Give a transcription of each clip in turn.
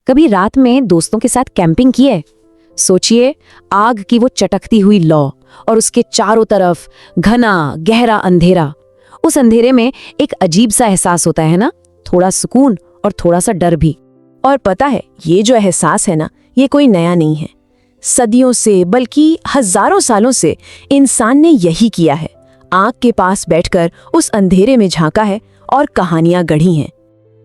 कभी रात में दोस्तों के साथ कैंपिंग की है? सोचिए, आग की वो चटकती हुई लौ और उसके चारों तरफ घना गहरा अंधेरा। उस अंधेरे में एक अजीब सा एहसास होता है ना, थोड़ा सुकून और थोड़ा सा डर भी। और पता है, ये जो एहसास है ना, ये कोई नया नहीं है। सदियों से, बल्कि हजारों सालों से इंसान ने यही किया है। आग के पास बैठकर उस अंधेरे में झांका है और कहानियां गढ़ी हैं।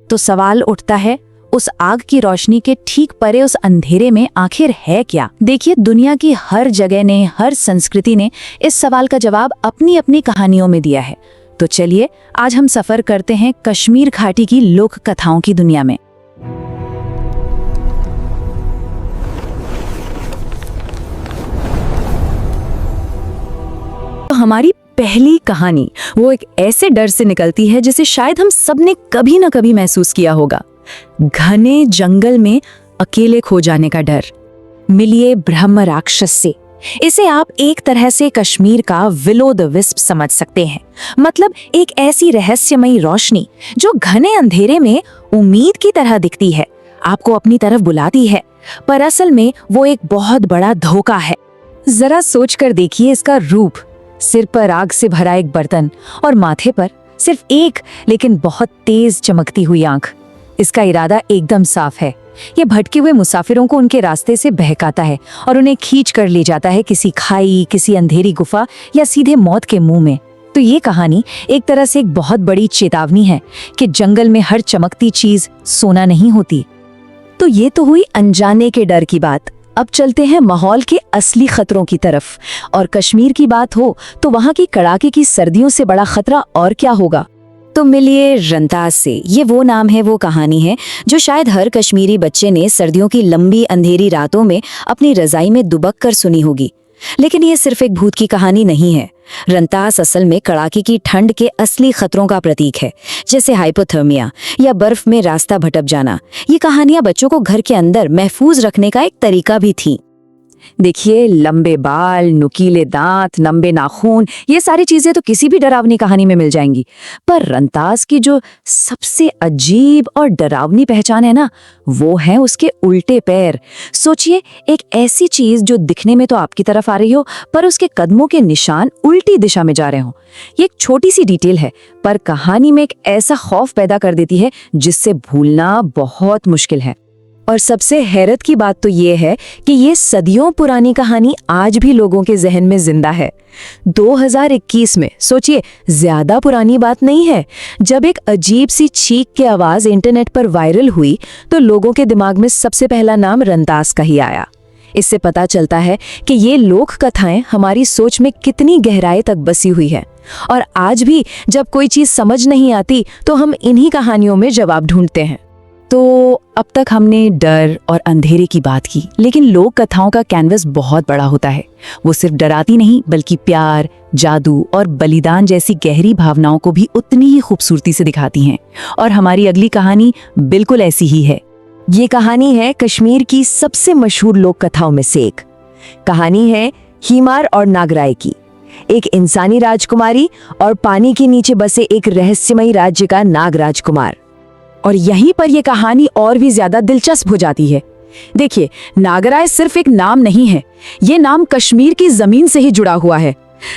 तो सवाल उठता है, उस आग की रोशनी के ठीक परे उस अंधेरे में आखिर है क्या? देखिए, दुनिया की हर जगह ने, हर संस्कृति ने इस सवाल का जवाब अपनी अपनी कहानियों में दिया है। तो चलिए, आज हम सफर करते हैं कश्मीर घाटी की लोक कथाओं की दुनिया में। तो हमारी पहली कहानी वो एक ऐसे डर से निकलती है जिसे शायद हम सब ने कभी ना कभी महसूस किया होगा। घने जंगल में अकेले खो जाने का डर। मिलिए ब्रह्म राक्षस से। इसे आप एक तरह से कश्मीर का विलो द विस्प समझ सकते हैं। मतलब एक ऐसी रहस्यमयी रोशनी जो घने अंधेरे में उम्मीद की तरह दिखती है, आपको अपनी तरफ बुलाती है, पर असल में वो एक बहुत बड़ा धोखा है। जरा सोच कर देखिए इसका रूप। सिर पर आग से भरा एक बर्तन और माथे पर सिर्फ एक लेकिन बहुत तेज चमकती हुई आंख। इसका इरादा एकदम साफ है। ये भटके हुए मुसाफिरों को उनके रास्ते से बहकाता है और उन्हें खींच कर ले जाता है किसी खाई, किसी अंधेरी गुफा या सीधे मौत के मुंह में। तो ये कहानी एक तरह से एक बहुत बड़ी चेतावनी है कि जंगल में हर चमकती चीज सोना नहीं होती। तो ये तो हुई अनजाने के डर की बात। अब चलते हैं माहौल के असली खतरों की तरफ। और कश्मीर की बात हो तो वहाँ की कड़ाके की सर्दियों से बड़ा खतरा और क्या होगा। तो मिलिए रंतास से। ये वो नाम है, वो कहानी है जो शायद हर कश्मीरी बच्चे ने सर्दियों की लंबी अंधेरी रातों में अपनी रजाई में दुबक कर सुनी होगी। लेकिन ये सिर्फ एक भूत की कहानी नहीं है। रंतास असल में कड़ाके की ठंड के असली खतरों का प्रतीक है, जैसे हाइपोथर्मिया या बर्फ में रास्ता भटक जाना। ये कहानियां बच्चों को घर के अंदर महफूज रखने का एक तरीका भी थी। देखिए, लंबे बाल, नुकीले दांत, लंबे नाखून, ये सारी चीजें तो किसी भी डरावनी कहानी में मिल जाएंगी। पर रंतास की जो सबसे अजीब और डरावनी पहचान है ना, वो है उसके उल्टे पैर। सोचिए, एक ऐसी चीज जो दिखने में तो आपकी तरफ आ रही हो, पर उसके कदमों के निशान उल्टी दिशा में जा रहे हो। ये एक छोटी सी डिटेल है, पर कहानी में एक ऐसा खौफ पैदा कर देती है जिससे भूलना बहुत मुश्किल है। और सबसे हैरत की बात तो ये है कि ये सदियों पुरानी कहानी आज भी लोगों के जहन में जिंदा है। 2021 में, सोचिए, ज्यादा पुरानी बात नहीं है। जब एक अजीब सी चीख की आवाज इंटरनेट पर वायरल हुई तो लोगों के दिमाग में सबसे पहला नाम रंतास का ही आया। इससे पता चलता है कि ये लोक कथाएं हमारी सोच में कितनी गहराई तक बसी हुई है। और आज भी जब कोई चीज समझ नहीं आती तो हम इन्हीं कहानियों में जवाब ढूंढते हैं। तो अब तक हमने डर और अंधेरे की बात की, लेकिन लोक कथाओं का कैनवस बहुत बड़ा होता है। वो सिर्फ डराती नहीं, बल्कि प्यार, जादू और बलिदान जैसी गहरी भावनाओं को भी उतनी ही खूबसूरती से दिखाती हैं। और हमारी अगली कहानी बिल्कुल ऐसी ही है। ये कहानी है कश्मीर की सबसे मशहूर लोक कथाओं में से एक। कहानी है हीमार और नागराय की। एक इंसानी राजकुमारी और पानी के नीचे बसे एक रहस्यमयी राज्य का नाग राजकुमार। और यहीं पर यह कहानी और भी ज्यादा दिलचस्प हो जाती है। देखिए, नागराय सिर्फ एक नाम नहीं है, ये नाम कश्मीर की जमीन से ही जुड़ा हुआ है।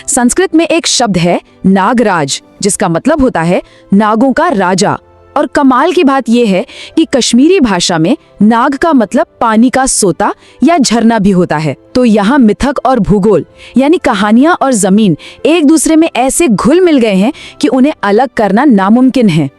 संस्कृत में एक शब्द है नागराज, जिसका मतलब होता है नागों का राजा। और कमाल की बात यह है कि कश्मीरी भाषा में नाग का मतलब पानी का सोता या झरना भी होता है। तो यहाँ मिथक और भूगोल यानी कहानियां और जमीन एक दूसरे में ऐसे घुल मिल गए हैं कि उन्हें अलग करना नामुमकिन है।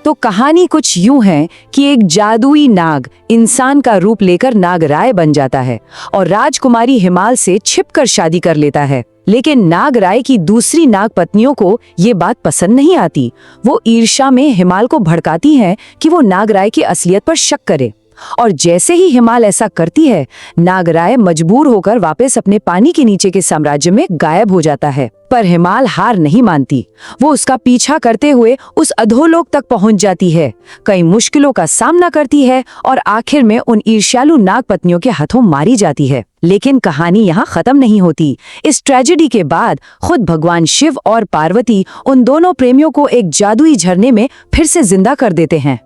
तो कहानी कुछ यूं है कि एक जादुई नाग इंसान का रूप लेकर नागराय बन जाता है और राजकुमारी हिमाल से छिपकर शादी कर लेता है। लेकिन नागराय की दूसरी नाग पत्नियों को ये बात पसंद नहीं आती। वो ईर्ष्या में हिमाल को भड़काती हैं कि वो नागराय की असलियत पर शक करे। और जैसे ही हिमाल ऐसा करती है, नागराय मजबूर होकर वापस अपने पानी के नीचे के साम्राज्य में गायब हो जाता है। पर हिमाल हार नहीं मानती। वो उसका पीछा करते हुए उस अधोलोक तक पहुंच जाती है, कई मुश्किलों का सामना करती है और आखिर में उन ईर्ष्यालु नाग पत्नियों के हाथों मारी जाती है। लेकिन कहानी यहाँ खत्म नहीं होती। इस ट्रेजेडी के बाद खुद भगवान शिव और पार्वती उन दोनों प्रेमियों को एक जादुई झरने में फिर से जिंदा कर देते हैं।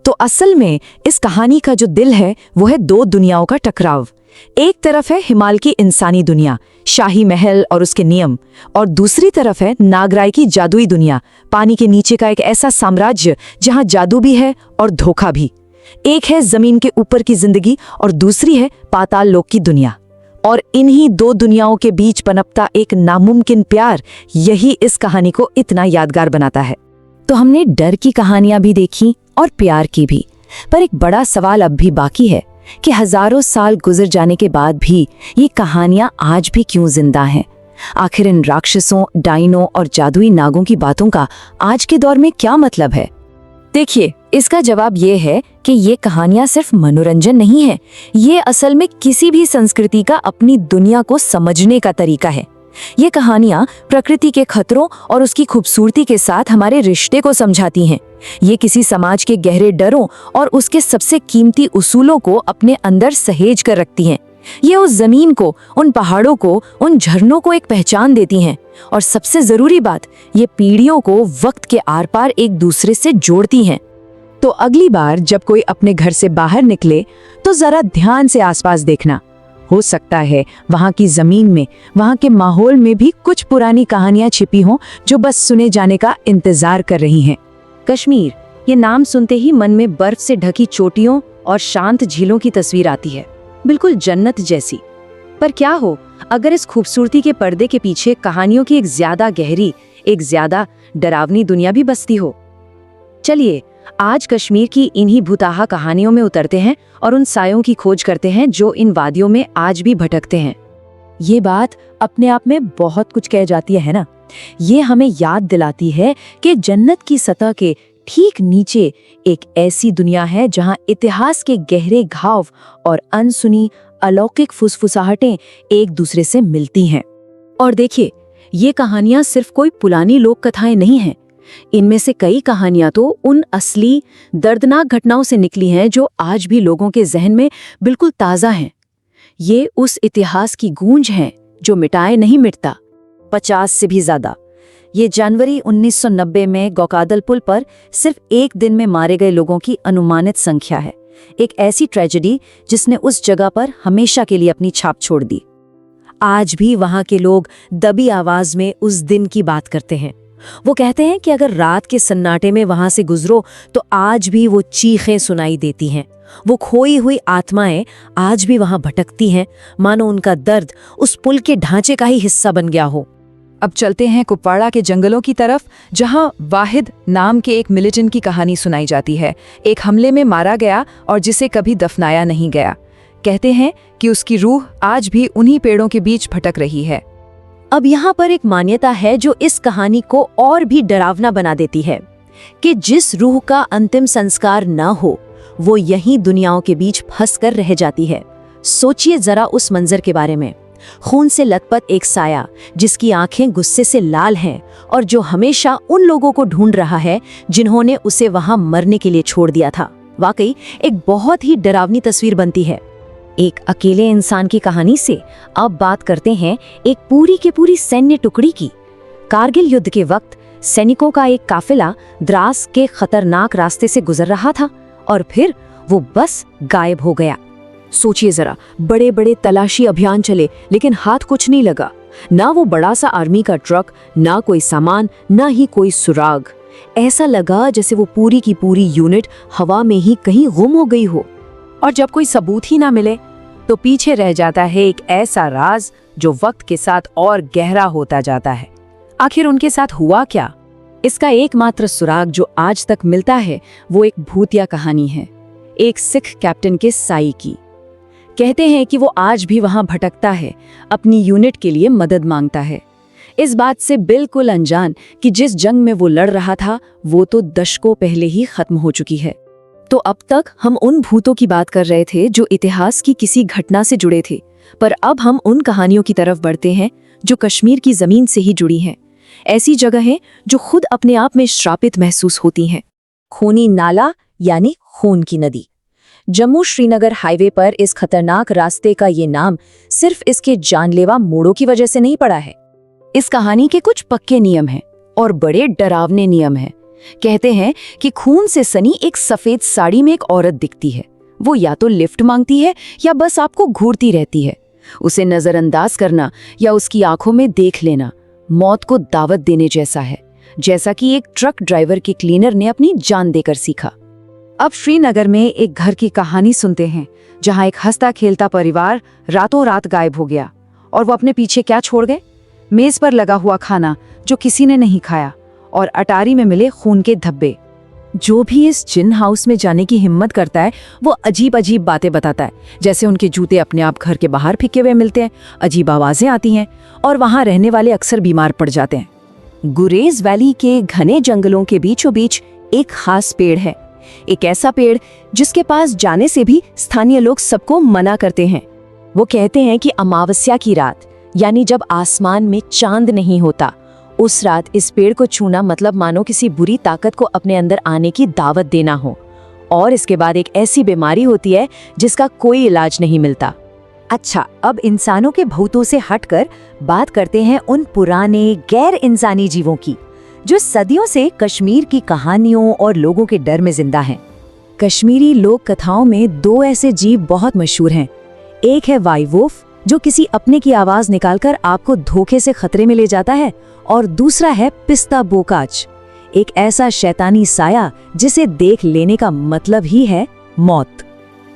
तो असल में इस कहानी का जो दिल है वो है दो दुनियाओं का टकराव। एक तरफ है हिमालय की इंसानी दुनिया, शाही महल और उसके नियम, और दूसरी तरफ है नागराय की जादुई दुनिया, पानी के नीचे का एक ऐसा साम्राज्य जहां जादू भी है और धोखा भी। एक है जमीन के ऊपर की जिंदगी और दूसरी है पाताल लोक की दुनिया। और इन्हीं दो दुनियाओं के बीच पनपता एक नामुमकिन प्यार, यही इस कहानी को इतना यादगार बनाता है। तो हमने डर की कहानियां भी देखी और प्यार की भी, पर एक बड़ा सवाल अब भी बाकी है कि हजारों साल गुजर जाने के बाद भी ये कहानियां आज भी क्यों जिंदा हैं? आखिर इन राक्षसों, डाइनों और जादुई नागों की बातों का आज के दौर में क्या मतलब है? देखिए, इसका जवाब ये है कि ये कहानियां सिर्फ मनोरंजन नहीं है, ये असल में किसी भी संस्कृति का अपनी दुनिया को समझने का तरीका है। ये कहानियां प्रकृति के खतरों और उसकी खूबसूरती के साथ हमारे रिश्ते को समझाती हैं। ये किसी समाज के गहरे डरों और उसके सबसे कीमती उसूलों को अपने अंदर सहेज कर रखती हैं। ये उस जमीन को, उन पहाड़ों को, उन झरनों को एक पहचान देती हैं, और सबसे जरूरी बात, ये पीढ़ियों को वक्त के आर पार एक दूसरे से जोड़ती हैं। तो अगली बार जब कोई अपने घर से बाहर निकले तो जरा ध्यान से आसपास देखना। हो सकता है वहाँ की जमीन में, वहाँ के माहौल में भी कुछ पुरानी कहानियां छिपी हों जो बस सुने जाने का इंतजार कर रही हैं। कश्मीर, ये नाम सुनते ही मन में बर्फ से ढकी चोटियों और शांत झीलों की तस्वीर आती है, बिल्कुल जन्नत जैसी। पर क्या हो अगर इस खूबसूरती के पर्दे के पीछे कहानियों की एक ज्यादा गहरी, एक ज्यादा डरावनी दुनिया भी बसती हो? चलिए आज कश्मीर की इन्हीं भुताहा कहानियों में उतरते हैं और उन सायों की खोज करते हैं जो इन वादियों में आज भी भटकते हैं। ये बात अपने आप में बहुत कुछ कह जाती है ना? ये हमें याद दिलाती है कि जन्नत की सतह के ठीक नीचे एक ऐसी दुनिया है जहां इतिहास के गहरे घाव और अनसुनी अलौकिक फुसफुसाहटें एक दूसरे से मिलती हैं। और देखिए, ये कहानियां सिर्फ कोई पुरानी लोक कथाएं नहीं हैं। इनमें से कई कहानियां तो उन असली दर्दनाक घटनाओं से निकली हैं जो आज भी लोगों के जहन में बिल्कुल ताज़ा हैं। ये उस इतिहास की गूंज है जो मिटाए नहीं मिटता। 50 से भी ज्यादा। ये जनवरी 1990 में गोकादल पुल पर सिर्फ एक दिन में मारे गए लोगों की अनुमानित संख्या है। एक ऐसी ट्रेजेडी जिसने उस जगह पर हमेशा के लिए अपनी छाप छोड़ दी। आज भी वहां के लोग दबी आवाज में उस दिन की बात करते हैं। वो कहते हैं कि अगर रात के सन्नाटे में वहां से गुजरो तो आज भी वो चीखें सुनाई देती हैं। वो खोई हुई आत्माएं आज भी वहां भटकती हैं, मानो उनका दर्द उस पुल के ढांचे का ही हिस्सा बन गया हो। अब चलते हैं कुपवाड़ा के जंगलों की तरफ, जहां वाहिद नाम के एक मिलिटेंट की कहानी सुनाई जाती है। एक हमले में मारा गया और जिसे कभी दफनाया नहीं गया। कहते हैं कि उसकी रूह आज भी उन्हीं पेड़ों के बीच भटक रही है। अब यहाँ पर एक मान्यता है जो इस कहानी को और भी डरावना बना देती है कि जिस रूह का अंतिम संस्कार न हो वो यहीं दुनियाओं के बीच फंस कर रह जाती है। सोचिए जरा उस मंजर के बारे में। खून से लथपथ एक साया जिसकी आंखें गुस्से से लाल हैं और जो हमेशा उन लोगों को ढूंढ रहा है जिन्होंने उसे वहां मरने के लिए छोड़ दिया था। वाकई एक बहुत ही डरावनी तस्वीर बनती है। एक अकेले इंसान की कहानी से अब बात करते हैं एक पूरी के पूरी सैन्य टुकड़ी की। कारगिल युद्ध के वक्त सैनिकों का एक काफिला द्रास के खतरनाक रास्ते से गुजर रहा था और फिर वो बस गायब हो गया। सोचिए जरा, बड़े बड़े तलाशी अभियान चले लेकिन हाथ कुछ नहीं लगा। ना वो बड़ा सा आर्मी का ट्रक, ना कोई सामान, ना ही कोई सुराग। ऐसा लगा जैसे वो पूरी की पूरी यूनिट हवा में ही कहीं गुम हो गई हो। और जब कोई सबूत ही ना मिले तो पीछे रह जाता है एक ऐसा राज जो वक्त के साथ और गहरा होता जाता है। आखिर उनके साथ हुआ क्या? इसका एकमात्र सुराग जो आज तक मिलता है वो एक भूतिया कहानी है, एक सिख कैप्टन के साई की। कहते हैं कि वो आज भी वहां भटकता है, अपनी यूनिट के लिए मदद मांगता है, इस बात से बिल्कुल अनजान कि जिस जंग में वो लड़ रहा था वो तो दशकों पहले ही खत्म हो चुकी है। तो अब तक हम उन भूतों की बात कर रहे थे जो इतिहास की किसी घटना से जुड़े थे, पर अब हम उन कहानियों की तरफ बढ़ते हैं जो कश्मीर की जमीन से ही जुड़ी हैं। ऐसी जगहें जो खुद अपने आप में श्रापित महसूस होती हैं। खूनी नाला यानी खून की नदी। जम्मू श्रीनगर हाईवे पर इस खतरनाक रास्ते का ये नाम सिर्फ इसके जानलेवा मोड़ों की वजह से नहीं पड़ा है। इस कहानी के कुछ पक्के नियम हैं और बड़े डरावने नियम हैं। कहते हैं कि खून से सनी एक सफेद साड़ी में एक औरत दिखती है। वो या तो लिफ्ट मांगती है या बस आपको घूरती रहती है। उसे नजरअंदाज करना या उसकी आंखों में देख लेना मौत को दावत देने जैसा है, जैसा कि एक ट्रक ड्राइवर के क्लीनर ने अपनी जान देकर सीखा। अब श्रीनगर में एक घर की कहानी सुनते हैं जहां एक हंसता खेलता परिवार रातों रात गायब हो गया। और वो अपने पीछे क्या छोड़ गए? मेज पर लगा हुआ खाना जो किसी ने नहीं खाया और अटारी में मिले खून के धब्बे। जो भी इस जिन हाउस में जाने की हिम्मत करता है वो अजीब अजीब बातें बताता है, जैसे उनके जूते अपने आप घर के बाहर फेंके हुए मिलते हैं, अजीब आवाजें आती हैं और वहां रहने वाले अक्सर बीमार पड़ जाते हैं। गुरेज वैली के घने जंगलों के बीचों बीच एक खास पेड़ है, एक ऐसा पेड़ जिसके पास जाने से भी स्थानीय लोग सबको मना करते हैं। वो कहते हैं कि अमावस्या की रात, यानी जब आसमान में चांद नहीं होता, उस रात इस पेड़ को छूना मतलब मानो किसी बुरी ताकत को अपने अंदर आने की दावत देना हो। और इसके बाद एक ऐसी बीमारी होती है जिसका कोई इलाज नहीं मिलता। अच्छा, अब इंसानों के भूतों से हटकर बात करते हैं उन पुराने गैर इंसानी जीवों की जो सदियों से कश्मीर की कहानियों और लोगों के डर में जिंदा हैं। कश्मीरी लोक कथाओं में दो ऐसे जीव बहुत मशहूर हैं। एक है वाईवोफ, जो किसी अपने की आवाज निकालकर आपको धोखे से खतरे में ले जाता है, और दूसरा है पिस्ता बोकाच, एक ऐसा शैतानी साया जिसे देख लेने का मतलब ही है मौत।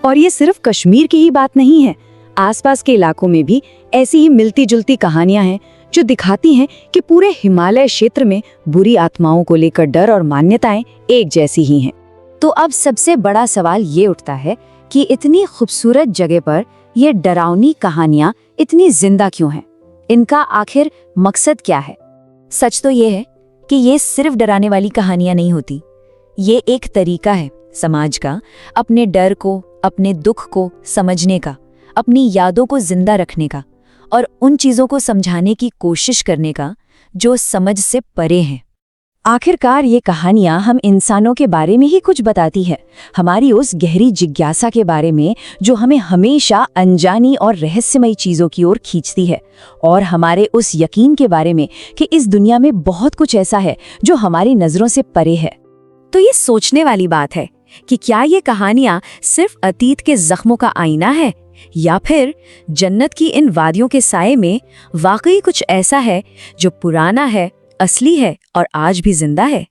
और ये सिर्फ कश्मीर की ही बात नहीं है, आसपास के इलाकों में भी ऐसी ही मिलती जुलती कहानियां हैं जो दिखाती हैं कि पूरे हिमालय क्षेत्र में बुरी आत्माओं को लेकर डर और मान्यताएं एक जैसी ही हैं। तो अब सबसे बड़ा सवाल ये उठता है कि इतनी खूबसूरत जगह पर ये डरावनी कहानियां इतनी जिंदा क्यों हैं? इनका आखिर मकसद क्या है? सच तो ये है कि ये सिर्फ डराने वाली कहानियां नहीं होती, ये एक तरीका है समाज का अपने डर को, अपने दुख को समझने का, अपनी यादों को जिंदा रखने का और उन चीजों को समझाने की कोशिश करने का जो समझ से परे हैं। आखिरकार ये कहानियां हम इंसानों के बारे में ही कुछ बताती है, हमारी उस गहरी जिज्ञासा के बारे में जो हमें हमेशा अनजानी और रहस्यमयी चीजों की ओर खींचती है, और हमारे उस यकीन के बारे में कि इस दुनिया में बहुत कुछ ऐसा है जो हमारी नजरों से परे है। तो ये सोचने वाली बात है कि क्या ये कहानियां सिर्फ अतीत के जख्मों का आईना है, या फिर जन्नत की इन वादियों के साये में वाकई कुछ ऐसा है जो पुराना है, असली है और आज भी जिंदा है।